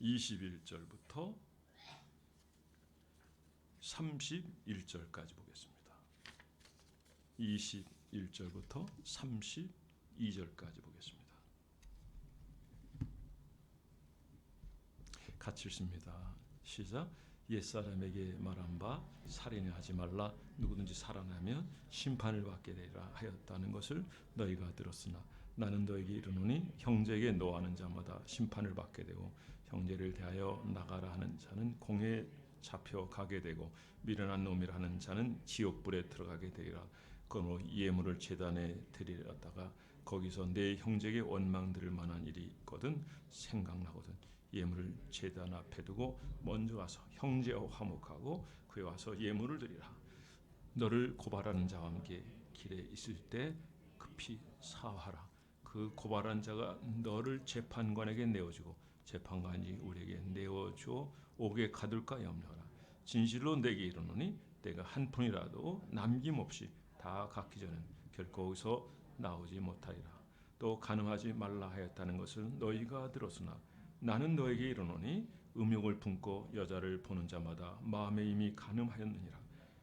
21절부터 31절까지 보겠습니다. 21절부터 32절까지 보겠습니다. 같이 읽습니다. 시작. 옛사람에게 말한 바 살인하지 말라 누구든지 살아나면 심판을 받게 되리라 하였다는 것을 너희가 들었으나 나는 너에게 이르노니 형제에게 노하는 자마다 심판을 받게 되고 형제를 대하여 나가라 하는 자는 공회에 잡혀가게 되고 미련한 놈이라 하는 자는 지옥불에 들어가게 되리라. 그러므로 예물을 제단에 드리려다가 거기서 내 형제에게 원망 들을 만한 일이 있거든 생각나거든 예물을 제단 앞에 두고 먼저 가서 형제와 화목하고 그에 와서 예물을 드리라. 너를 고발하는 자와 함께 길에 있을 때 급히 사하라. 그 고발한 자가 너를 재판관에게 내어주고 재판관이 우리에게 내어주어 옥에 가둘까 염려하라. 진실로 내게 이르노니 내가 한 푼이라도 남김없이 다 갚기 전엔 결코 거기서 나오지 못하리라. 또 간음하지 말라 하였다는 것을 너희가 들었으나 나는 너에게 이르노니 음욕을 품고 여자를 보는 자마다 마음에 이미 간음하였느니라.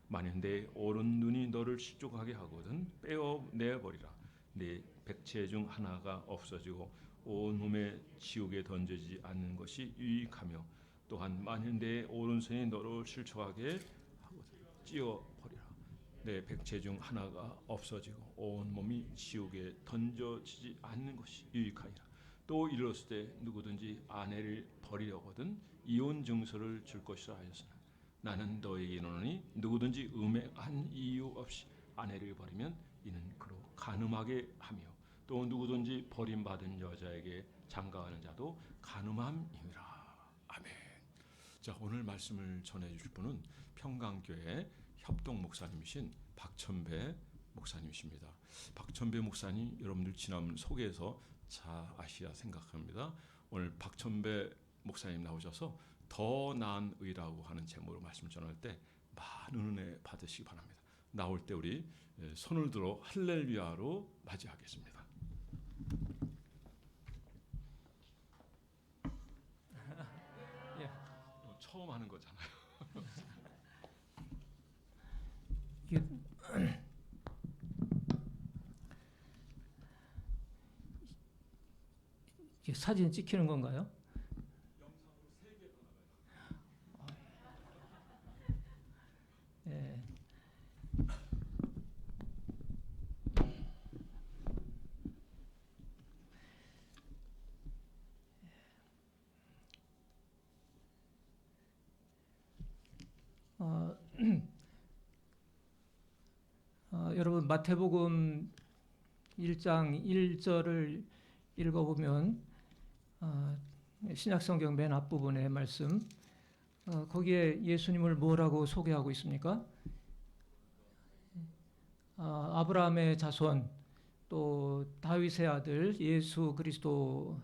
만일 내 오른 눈이 너를 실족하게 하거든 빼어내버리라. 네 백체 중 하나가 없어지고 온 몸에 지옥에 던져지지 않는 것이 유익하며 또한 만일 내 오른손이 너를 실족하게 하거든 찌어버리라. 내 백체 중 하나가 없어지고 온 몸이 지옥에 던져지지 않는 것이 유익하니라. 또 이르렀을 때 누구든지 아내를 버리려거든 이혼 증서를 줄 것이라 하였으나 나는 너에게 이르노니 누구든지 음행한 이유 없이 아내를 버리면 이는 그로 간음하게 하며 또 누구든지 버림받은 여자에게 장가가는 자도 간음함이니라. 아멘. 자, 오늘 말씀을 전해주실 분은 평강교회 협동 목사님이신 박천배 목사님이십니다. 박천배 목사님 여러분들 지난 소개해서 잘 아시야 생각합니다. 오늘 박천배 목사님 나오셔서 더 나은 의라고 하는 제목으로 말씀을 전할 때 많은 은혜 받으시기 바랍니다. 나올 때 우리 손을 들어 할렐루야로 맞이하겠습니다. 예. 처음 하는 거잖아요. 이게 사진 찍히는 건가요? 영상으로 3개가 나가요. 예. 여러분 마태복음 1장 1절을 읽어보면 신약성경 맨 앞부분의 말씀 거기에 예수님을 뭐라고 소개하고 있습니까? 아브라함의 자손 또 다윗의 아들 예수 그리스도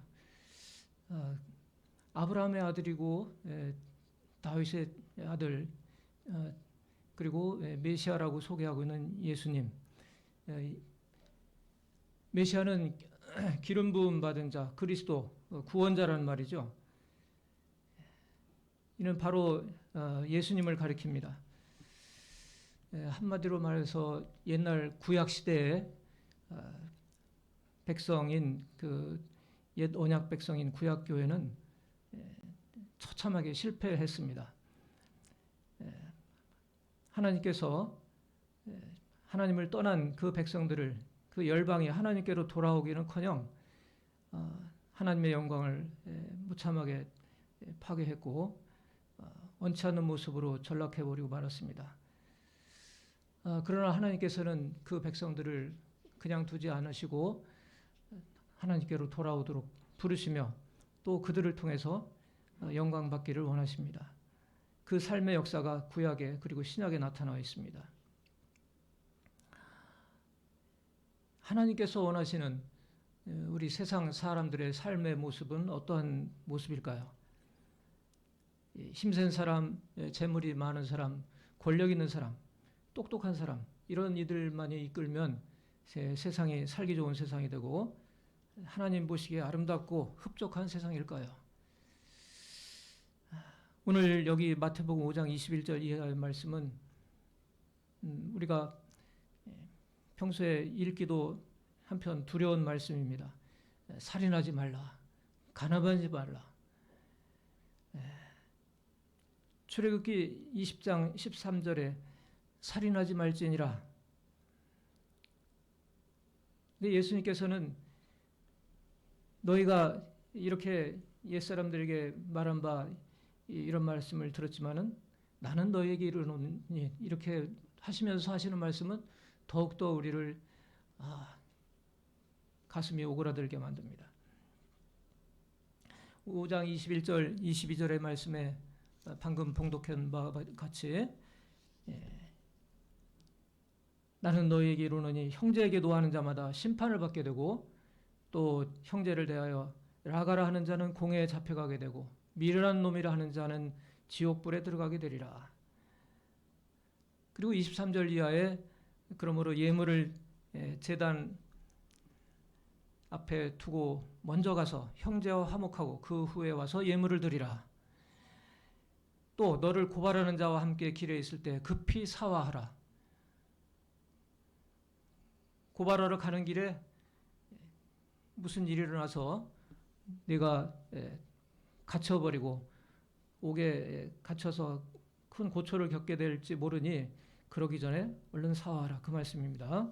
아브라함의 아들이고 다윗의 아들 그리고 메시아라고 소개하고 있는 예수님. 메시아는 기름 부음 받은 자, 그리스도, 구원자라는 말이죠. 이는 바로 예수님을 가리킵니다. 한마디로 말해서 옛날 구약 시대에 백성인 그 옛 언약 백성인 구약 교회는 처참하게 실패했습니다. 하나님께서 하나님을 떠난 그 백성들을 그 열방이 하나님께로 돌아오기는커녕 하나님의 영광을 무참하게 파괴했고 원치 않는 모습으로 전락해버리고 말았습니다. 그러나 하나님께서는 그 백성들을 그냥 두지 않으시고 하나님께로 돌아오도록 부르시며 또 그들을 통해서 영광 받기를 원하십니다. 그 삶의 역사가 구약에 그리고 신약에 나타나 있습니다. 하나님께서 원하시는 우리 세상 사람들의 삶의 모습은 어떠한 모습일까요? 힘센 사람, 재물이 많은 사람, 권력 있는 사람, 똑똑한 사람 이런 이들만이 이끌면 세상이 살기 좋은 세상이 되고 하나님 보시기에 아름답고 흡족한 세상일까요? 오늘 여기 마태복음 5장 21절 이하의 말씀은 우리가 평소에 읽기도 한편 두려운 말씀입니다. 살인하지 말라, 간음하지 말라. 출애굽기 20장 13절에 살인하지 말지니라. 근데 예수님께서는 너희가 이렇게 옛사람들에게 말한 바 이런 말씀을 들었지만은 나는 너희에게 이르노니, 이렇게 하시면서 하시는 말씀은 더욱더 우리를 가슴이 오그라들게 만듭니다. 5장 21절 22절의 말씀에 방금 봉독한 바와 같이 나는 너희에게 이르노니 형제에게 노하는 자마다 심판을 받게 되고 또 형제를 대하여 라가라 하는 자는 공회에 잡혀가게 되고 미련한 놈이라 하는 자는 지옥불에 들어가게 되리라. 그리고 23절 이하에 그러므로 예물을 제단 앞에 두고 먼저 가서 형제와 화목하고 그 후에 와서 예물을 드리라. 또 너를 고발하는 자와 함께 길에 있을 때 급히 사화하라. 고발하러 가는 길에 무슨 일이 일어나서 네가 갇혀버리고 옥에 갇혀서 큰 고초를 겪게 될지 모르니 그러기 전에 얼른 사화하라. 그 말씀입니다.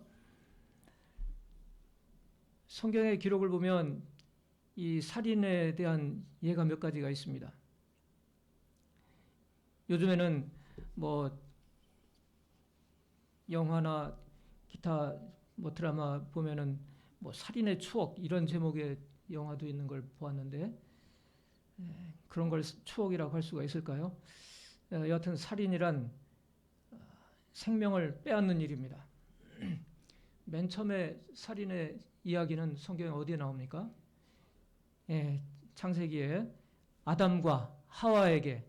성경의 기록을 보면 이 살인에 대한 예가 몇 가지가 있습니다. 요즘에는 뭐 영화나 기타 뭐 드라마 보면은 뭐 살인의 추억 이런 제목의 영화도 있는 걸 보았는데 그런 걸 추억이라고 할 수가 있을까요? 여하튼 살인이란 생명을 빼앗는 일입니다. 맨 처음에 살인의 이야기는 성경에 어디에 나옵니까? 창세기에 아담과 하와에게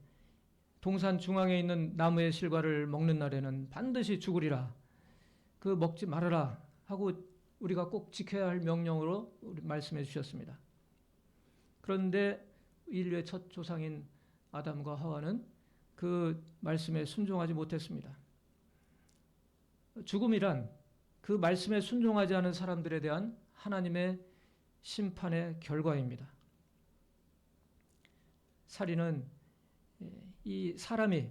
동산 중앙에 있는 나무의 실과를 먹는 날에는 반드시 죽으리라. 그 먹지 말아라 하고 우리가 꼭 지켜야 할 명령으로 말씀해 주셨습니다. 그런데 인류의 첫 조상인 아담과 하와는 그 말씀에 순종하지 못했습니다. 죽음이란 그 말씀에 순종하지 않은 사람들에 대한 하나님의 심판의 결과입니다. 살인은 이 사람이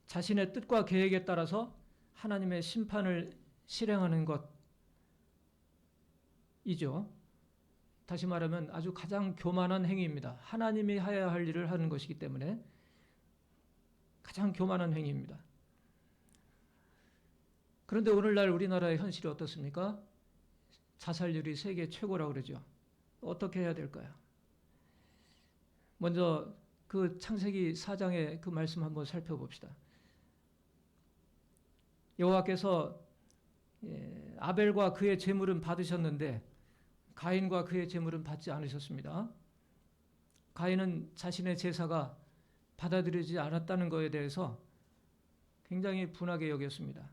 자신의 뜻과 계획에 따라서 하나님의 심판을 실행하는 것이죠. 다시 말하면 아주 가장 교만한 행위입니다. 하나님이 해야 할 일을 하는 것이기 때문에 가장 교만한 행위입니다. 그런데 오늘날 우리나라의 현실이 어떻습니까? 자살률이 세계 최고라고 그러죠. 어떻게 해야 될까요? 먼저 그 창세기 4장의 그 말씀 한번 살펴봅시다. 여호와께서 아벨과 그의 제물은 받으셨는데 가인과 그의 제물은 받지 않으셨습니다. 가인은 자신의 제사가 받아들이지 않았다는 것에 대해서 굉장히 분하게 여겼습니다.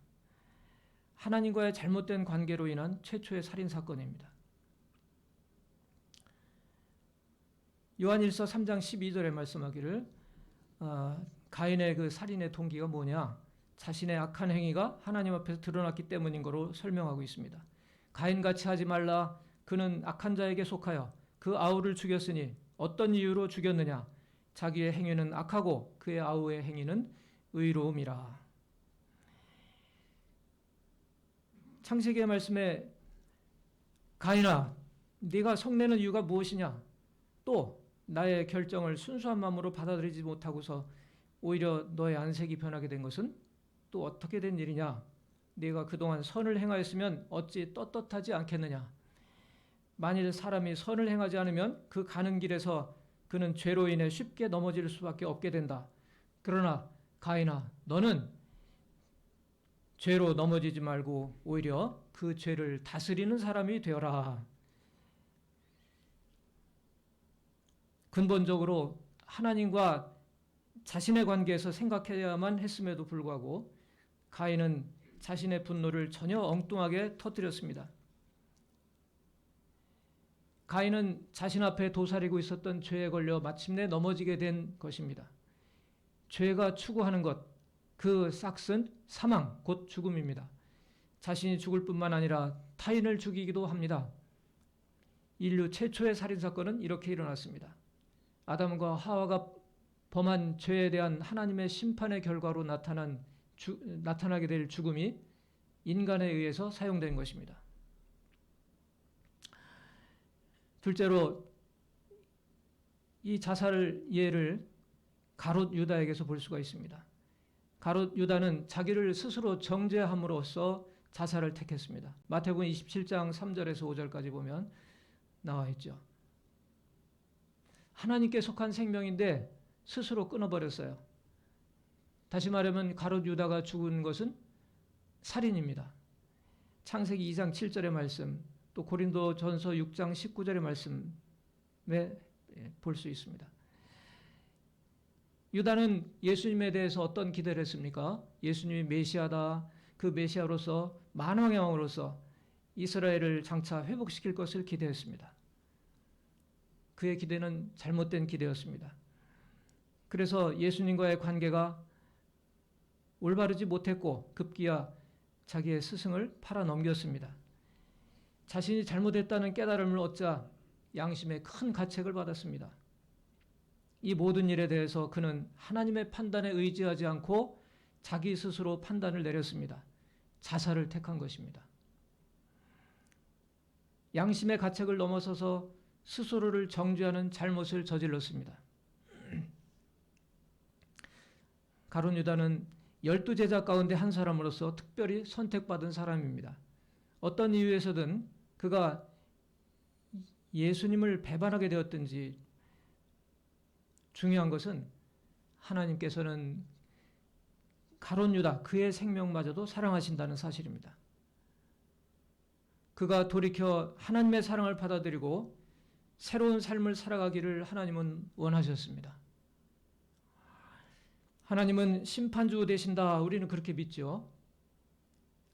하나님과의 잘못된 관계로 인한 최초의 살인 사건입니다. 요한일서 3장 12절에 말씀하기를 가인의 그 살인의 동기가 뭐냐? 자신의 악한 행위가 하나님 앞에서 드러났기 때문인 거로 설명하고 있습니다. 가인같이 하지 말라. 그는 악한 자에게 속하여 그 아우를 죽였으니 어떤 이유로 죽였느냐? 자기의 행위는 악하고 그의 아우의 행위는 의로움이라. 창세기의 말씀에 가인아, 네가 성내는 이유가 무엇이냐? 또 나의 결정을 순수한 마음으로 받아들이지 못하고서 오히려 너의 안색이 변하게 된 것은 또 어떻게 된 일이냐? 네가 그동안 선을 행하였으면 어찌 떳떳하지 않겠느냐? 만일 사람이 선을 행하지 않으면 그 가는 길에서 그는 죄로 인해 쉽게 넘어질 수밖에 없게 된다. 그러나 가인아, 너는 죄로 넘어지지 말고 오히려 그 죄를 다스리는 사람이 되어라. 근본적으로 하나님과 자신의 관계에서 생각해야만 했음에도 불구하고 가인은 자신의 분노를 전혀 엉뚱하게 터뜨렸습니다. 가인은 자신 앞에 도사리고 있었던 죄에 걸려 마침내 넘어지게 된 것입니다. 죄가 추구하는 것, 그 싹은 사망, 곧 죽음입니다. 자신이 죽을 뿐만 아니라 타인을 죽이기도 합니다. 인류 최초의 살인사건은 이렇게 일어났습니다. 아담과 하와가 범한 죄에 대한 하나님의 심판의 결과로 나타나게 될 죽음이 인간에 의해서 사용된 것입니다. 둘째로 이 자살 예를 가롯 유다에게서 볼 수가 있습니다. 가롯 유다는 자기를 스스로 정죄함으로써 자살을 택했습니다. 마태복음 27장 3절에서 5절까지 보면 나와 있죠. 하나님께 속한 생명인데 스스로 끊어버렸어요. 다시 말하면 가롯 유다가 죽은 것은 살인입니다. 창세기 2장 7절의 말씀, 또 고린도전서 6장 19절의 말씀에 볼 수 있습니다. 유다는 예수님에 대해서 어떤 기대를 했습니까? 예수님이 메시아다, 그 메시아로서 만왕의 왕으로서 이스라엘을 장차 회복시킬 것을 기대했습니다. 그의 기대는 잘못된 기대였습니다. 그래서 예수님과의 관계가 올바르지 못했고 급기야 자기의 스승을 팔아넘겼습니다. 자신이 잘못했다는 깨달음을 얻자 양심의 큰 가책을 받았습니다. 이 모든 일에 대해서 그는 하나님의 판단에 의지하지 않고 자기 스스로 판단을 내렸습니다. 자살을 택한 것입니다. 양심의 가책을 넘어서서 스스로를 정죄하는 잘못을 저질렀습니다. 가룟 유다는 12제자 가운데 한 사람으로서 특별히 선택받은 사람입니다. 어떤 이유에서든 그가 예수님을 배반하게 되었든지 중요한 것은 하나님께서는 가룟 유다 그의 생명마저도 사랑하신다는 사실입니다. 그가 돌이켜 하나님의 사랑을 받아들이고 새로운 삶을 살아가기를 하나님은 원하셨습니다. 하나님은 심판주 되신다. 우리는 그렇게 믿죠.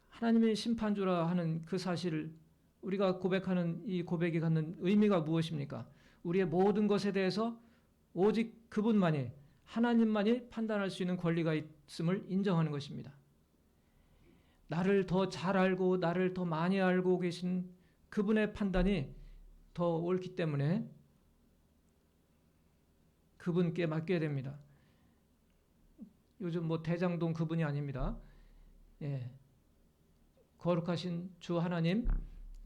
하나님이 심판주라 하는 그 사실을 우리가 고백하는 이 고백이 갖는 의미가 무엇입니까? 우리의 모든 것에 대해서 오직 그분만이 하나님만이 판단할 수 있는 권리가 있음을 인정하는 것입니다. 나를 더 잘 알고 나를 더 많이 알고 계신 그분의 판단이 더 옳기 때문에 그분께 맡겨야 됩니다. 요즘 대장동 그분이 아닙니다. 거룩하신 주 하나님,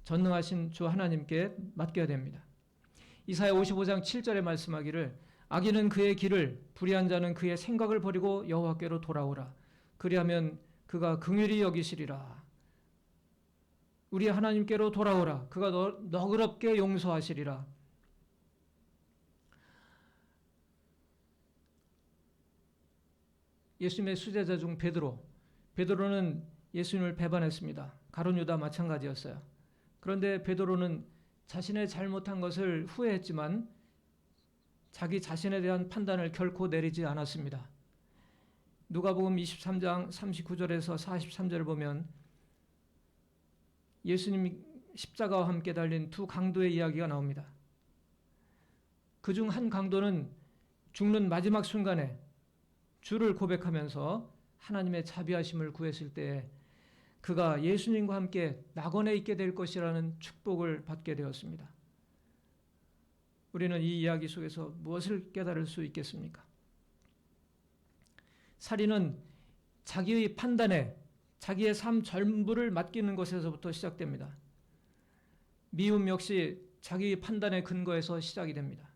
전능하신 주 하나님께 맡겨야 됩니다. 이사야 55장 7절에 말씀하기를 악인은 그의 길을, 불의한 자는 그의 생각을 버리고 여호와께로 돌아오라. 그리하면 그가 긍휼히 여기시리라. 우리 하나님께로 돌아오라. 그가 너그럽게 용서하시리라. 예수님의 수제자 중 베드로는 예수님을 배반했습니다. 가룟 유다 마찬가지였어요. 그런데 베드로는 자신의 잘못한 것을 후회했지만 자기 자신에 대한 판단을 결코 내리지 않았습니다. 누가복음 23장 39절에서 43절을 보면 예수님이 십자가와 함께 달린 두 강도의 이야기가 나옵니다. 그중 한 강도는 죽는 마지막 순간에 주를 고백하면서 하나님의 자비하심을 구했을 때 그가 예수님과 함께 낙원에 있게 될 것이라는 축복을 받게 되었습니다. 우리는 이 이야기 속에서 무엇을 깨달을 수 있겠습니까? 살인은 자기의 판단에 자기의 삶 전부를 맡기는 것에서부터 시작됩니다. 미움 역시 자기의 판단의 근거에서 시작이 됩니다.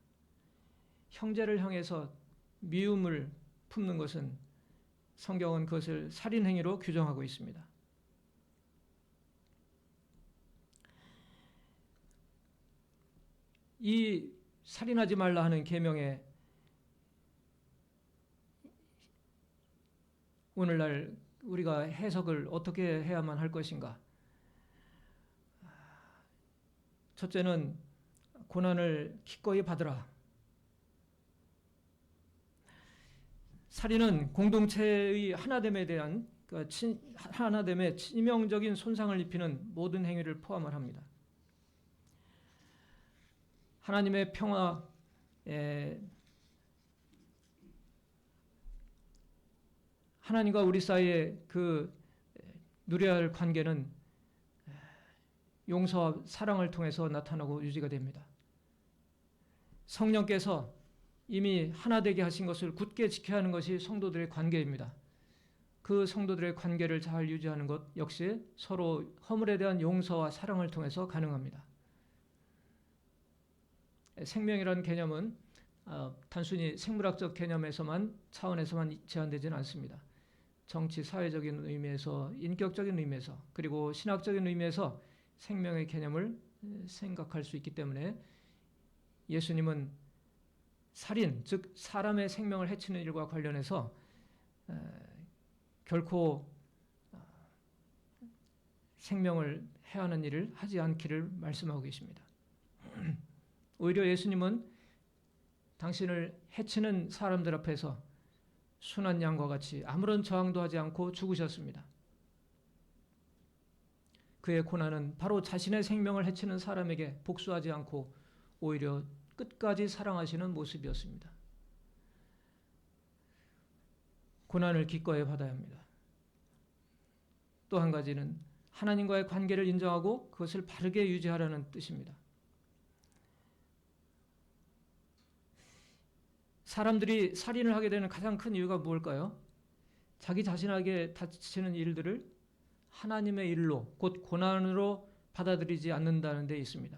형제를 향해서 미움을 품는 것은 성경은 그것을 살인행위로 규정하고 있습니다. 이 살인하지 말라 하는 계명에 오늘날 우리가 해석을 어떻게 해야만 할 것인가? 첫째는 고난을 기꺼이 받으라. 살인은 공동체의 하나됨에 대한 하나됨에 치명적인 손상을 입히는 모든 행위를 포함을 합니다. 하나님의 평화, 하나님과 우리 사이에 그 누려야 할 관계는 용서와 사랑을 통해서 나타나고 유지가 됩니다. 성령께서 이미 하나 되게 하신 것을 굳게 지켜야 하는 것이 성도들의 관계입니다. 그 성도들의 관계를 잘 유지하는 것 역시 서로 허물에 대한 용서와 사랑을 통해서 가능합니다. 생명이라는 개념은 단순히 생물학적 개념에서만 차원에서만 제한되지는 않습니다. 정치, 사회적인 의미에서, 인격적인 의미에서, 그리고 신학적인 의미에서 생명의 개념을 생각할 수 있기 때문에 예수님은 살인, 즉 사람의 생명을 해치는 일과 관련해서 결코 생명을 해하는 일을 하지 않기를 말씀하고 계십니다. 오히려 예수님은 당신을 해치는 사람들 앞에서 순한 양과 같이 아무런 저항도 하지 않고 죽으셨습니다. 그의 고난은 바로 자신의 생명을 해치는 사람에게 복수하지 않고 오히려 끝까지 사랑하시는 모습이었습니다. 고난을 기꺼이 받아야 합니다. 또 한 가지는 하나님과의 관계를 인정하고 그것을 바르게 유지하라는 뜻입니다. 사람들이 살인을 하게 되는 가장 큰 이유가 무엇일까요? 자기 자신에게 닥치는 일들을 하나님의 일로, 곧 고난으로 받아들이지 않는다는 데 있습니다.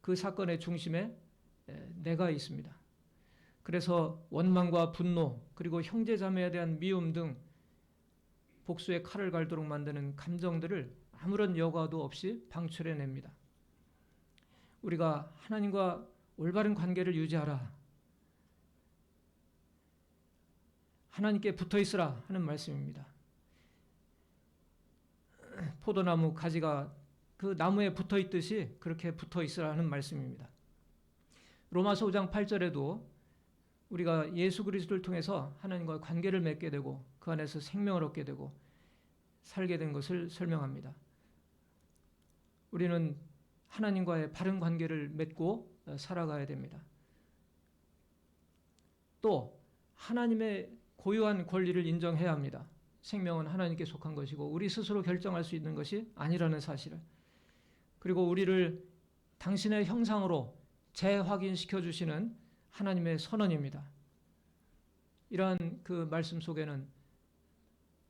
그 사건의 중심에 내가 있습니다. 그래서 원망과 분노, 그리고 형제 자매에 대한 미움 등 복수의 칼을 갈도록 만드는 감정들을 아무런 여과도 없이 방출해냅니다. 우리가 하나님과 올바른 관계를 유지하라, 하나님께 붙어있으라 하는 말씀입니다. 포도나무 가지가 그 나무에 붙어있듯이 그렇게 붙어있으라 하는 말씀입니다. 로마서 5장 8절에도 우리가 예수 그리스도를 통해서 하나님과 관계를 맺게 되고 그 안에서 생명을 얻게 되고 살게 된 것을 설명합니다. 우리는 하나님과의 바른 관계를 맺고 살아가야 됩니다. 또 하나님의 고유한 권리를 인정해야 합니다. 생명은 하나님께 속한 것이고 우리 스스로 결정할 수 있는 것이 아니라는 사실을, 그리고 우리를 당신의 형상으로 재확인시켜 주시는 하나님의 선언입니다. 이러한 그 말씀 속에는,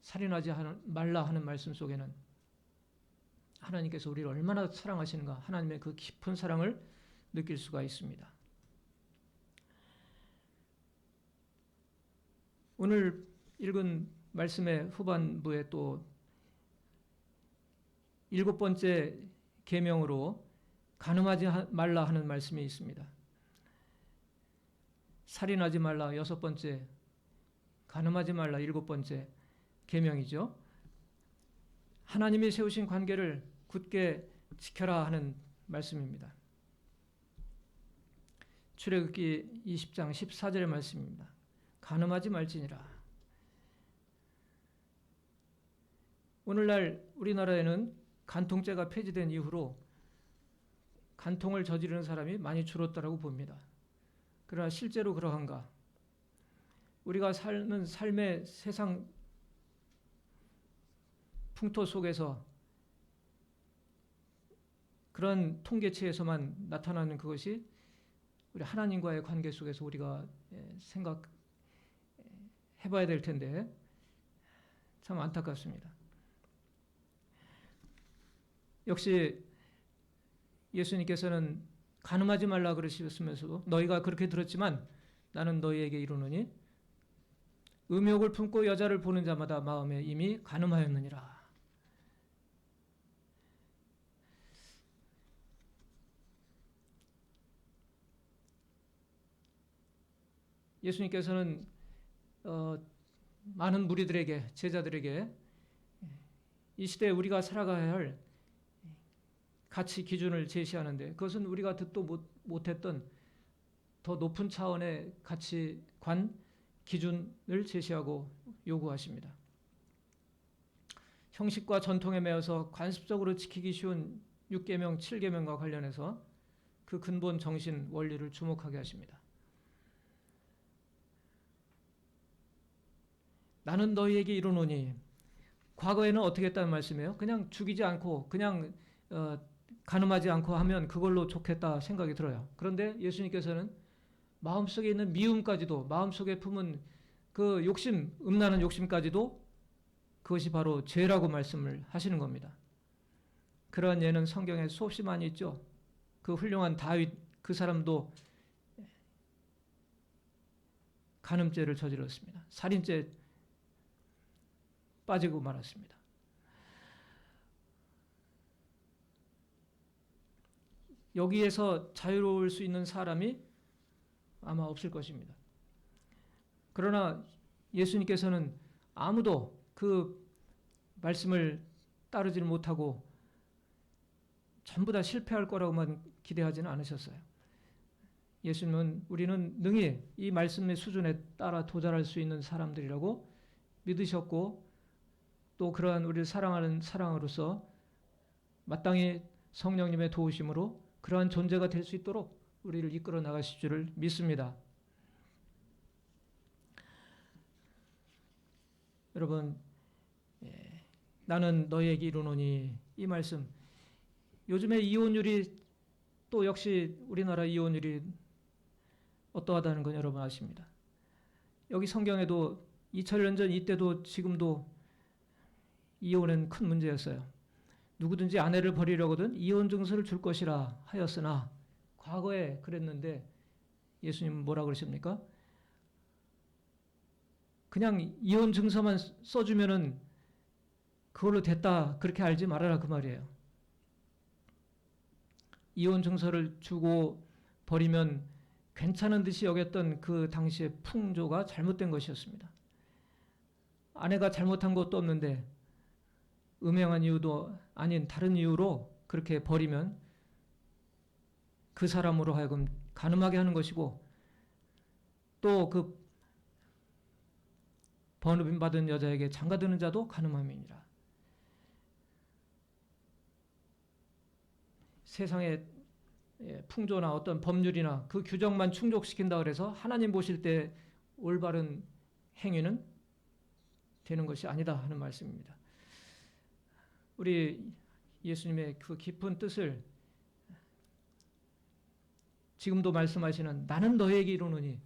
살인하지 말라 하는 말씀 속에는 하나님께서 우리를 얼마나 사랑하시는가, 하나님의 그 깊은 사랑을 느낄 수가 있습니다. 오늘 읽은 말씀의 후반부에 또 7번째 계명으로 간음하지 말라 하는 말씀이 있습니다. 살인하지 말라 6번째, 간음하지 말라 7번째 계명이죠. 하나님이 세우신 관계를 굳게 지켜라 하는 말씀입니다. 출애굽기 20장 14절의 말씀입니다. 간음하지 말지니라. 오늘날 우리나라에는 간통죄가 폐지된 이후로 간통을 저지르는 사람이 많이 줄었다고 봅니다. 그러나 실제로 그러한가? 우리가 사는 삶의 세상 풍토 속에서 그런 통계치에서만 나타나는 그것이 우리 하나님과의 관계 속에서 우리가 생각해봐야 될 텐데 참 안타깝습니다. 역시 예수님께서는 간음하지 말라 그러셨으면서도 너희가 그렇게 들었지만 나는 너희에게 이르노니 음욕을 품고 여자를 보는 자마다 마음에 이미 간음하였느니라. 예수님께서는 많은 무리들에게, 제자들에게 이 시대에 우리가 살아가야 할 가치 기준을 제시하는데 그것은 우리가 듣도 못했던 더 높은 차원의 가치관, 기준을 제시하고 요구하십니다. 형식과 전통에 매여서 관습적으로 지키기 쉬운 6계명, 7계명과 관련해서 그 근본 정신, 원리를 주목하게 하십니다. 나는 너희에게 이르노니 과거에는 어떻게 했다는 말씀이에요? 그냥 죽이지 않고 그냥 간음하지 않고 하면 그걸로 좋겠다 생각이 들어요. 그런데 예수님께서는 마음속에 있는 미움까지도 마음속에 품은 그 욕심, 음란한 욕심까지도 그것이 바로 죄라고 말씀을 하시는 겁니다. 그러한 예는 성경에 수없이 많이 있죠. 그 훌륭한 다윗 그 사람도 간음죄를 저질렀습니다. 살인죄 빠지고 말았습니다. 여기에서 자유로울 수 있는 사람이 아마 없을 것입니다. 그러나 예수님께서는 아무도 그 말씀을 따르지 못하고 전부 다 실패할 거라고만 기대하지는 않으셨어요. 예수님은 우리는 능히 이 말씀의 수준에 따라 도달할 수 있는 사람들이라고 믿으셨고 또 그러한 우리를 사랑하는 사랑으로서 마땅히 성령님의 도우심으로 그러한 존재가 될 수 있도록 우리를 이끌어 나가실 줄을 믿습니다. 여러분, 나는 너희에게 이르노니 이 말씀 요즘에 이혼율이 또 역시 우리나라 이혼율이 어떠하다는 건 여러분 아십니다. 여기 성경에도 2000년 전 이때도 지금도 이혼은 큰 문제였어요. 누구든지 아내를 버리려거든 이혼 증서를 줄 것이라 하였으나 과거에 그랬는데 예수님은 뭐라 그러십니까? 그냥 이혼 증서만 써주면은 그걸로 됐다 그렇게 알지 말아라 그 말이에요. 이혼 증서를 주고 버리면 괜찮은 듯이 여겼던 그 당시의 풍조가 잘못된 것이었습니다. 아내가 잘못한 것도 없는데 음행한 이유도 아닌 다른 이유로 그렇게 버리면 그 사람으로 하여금 간음하게 하는 것이고 또 그 번호받은 여자에게 장가드는 자도 간음함이니라. 세상의 풍조나 어떤 법률이나 그 규정만 충족시킨다 그래서 하나님 보실 때 올바른 행위는 되는 것이 아니다 하는 말씀입니다. 우리 예수님의 그 깊은 뜻을 지금도 말씀하시는 나는 너에게 이르노니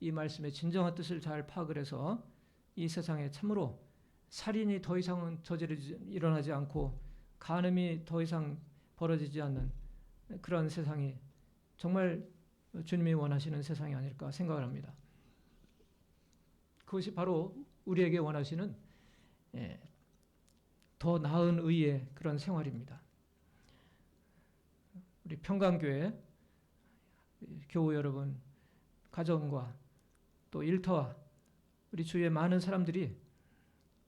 이 말씀의 진정한 뜻을 잘 파악을 해서 이 세상에 참으로 살인이 더 이상은 일어나지 않고 간음이 더 이상 벌어지지 않는 그런 세상이 정말 주님이 원하시는 세상이 아닐까 생각을 합니다. 그것이 바로 우리에게 원하시는 더 나은 의의 그런 생활입니다. 우리 평강교회 교우 여러분, 가정과 또 일터와 우리 주위의 많은 사람들이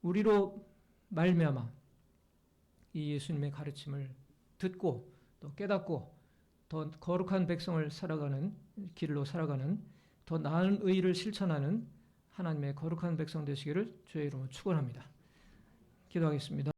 우리로 말미암아 이 예수님의 가르침을 듣고 또 깨닫고 더 거룩한 백성을 살아가는 길로 살아가는 더 나은 의를 실천하는 하나님의 거룩한 백성 되시기를 주의 이름으로 축원합니다. 기도하겠습니다.